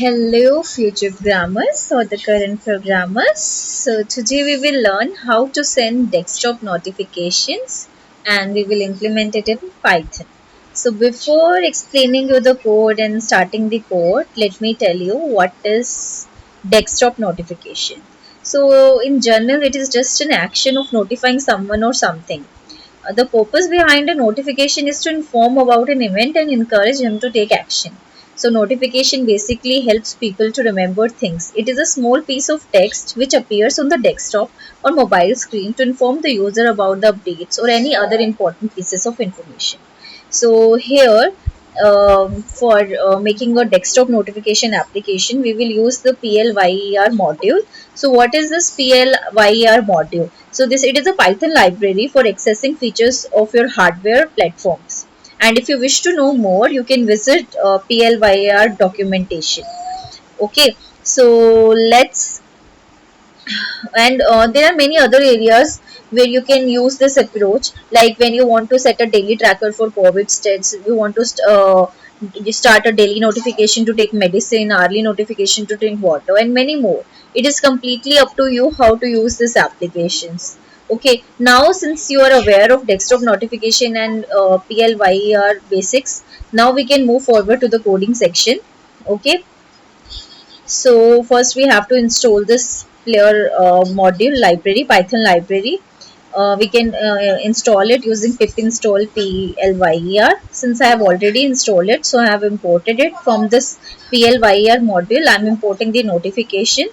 Hello, future programmers or the current programmers. So, today we will learn how to send desktop notifications and we will implement it in Python. So, before explaining you the code and starting the code, let me tell you what is desktop notification. So, in general, it is just an action of notifying someone or something. The purpose behind a notification is to inform about an event and encourage him to take action. So, notification basically helps people to remember things. It is a small piece of text which appears on the desktop or mobile screen to inform the user about the updates or any other important pieces of information. So, here for making a desktop notification application, we will use the PLYER module. So what is this PLYER module? So this it is a Python library for accessing features of your hardware platforms. And if you wish to know more, you can visit PLYER documentation. Okay, so let's and there are many other areas where you can use this approach, like when you want to set a daily tracker for COVID stats, you want to you start a daily notification to take medicine, hourly notification to drink water, and many more. It is completely up to you how to use these applications. Okay, now since you are aware of desktop notification and PLYER basics, now we can move forward to the coding section. Okay, so first we have to install this player module library, Python library. We can install it using pip install PLYER. Since I have already installed it, so I have imported it from this PLYER module. I am importing the notification.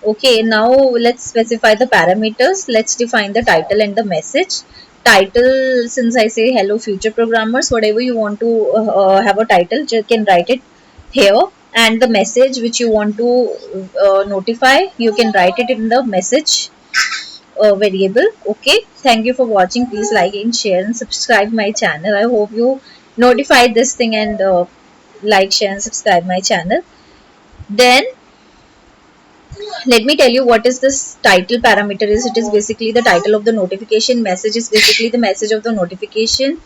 Okay, now let's specify the parameters. Let's define the title and the message. Title, since I say hello future programmers, whatever you want to have a title, you can write it here. And the message which you want to notify, you can write it in the message variable. Okay, thank you for watching. Please like and share and subscribe my channel. I hope you notify this thing and like, share and subscribe my channel. Then let me tell you what is this title parameter is. It is basically the title of the notification. Message is basically the message of the notification.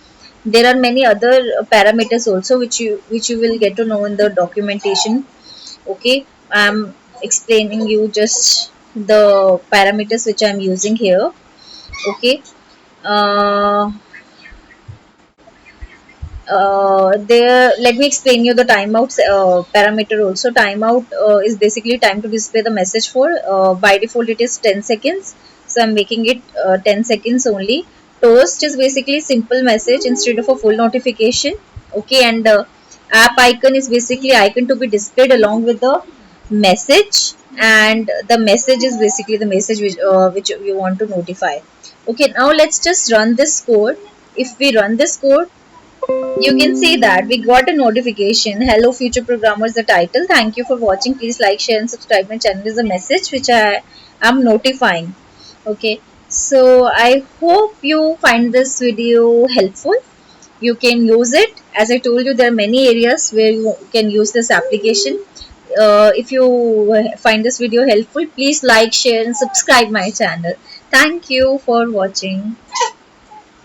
There are many other parameters also which you will get to know in the documentation. Okay, I'm explaining you just the parameters which I'm using here. Okay, uh, there let me explain you the timeout parameter also. Timeout is basically time to display the message for. By default it is 10 seconds, so I'm making it 10 seconds only. Toast is basically simple message instead of a full notification. Okay, and app icon is basically icon to be displayed along with the message, and the message is basically the message which you want to notify. Okay, now let's just run this code. If we run this code, you can see that we got a notification. Hello future programmers, the title. Thank you for watching. Please like, share and subscribe my channel is a message which I am notifying. Okay, so I hope you find this video helpful. You can use it. As I told you, there are many areas where you can use this application. If you find this video helpful, please like, share and subscribe my channel. Thank you for watching.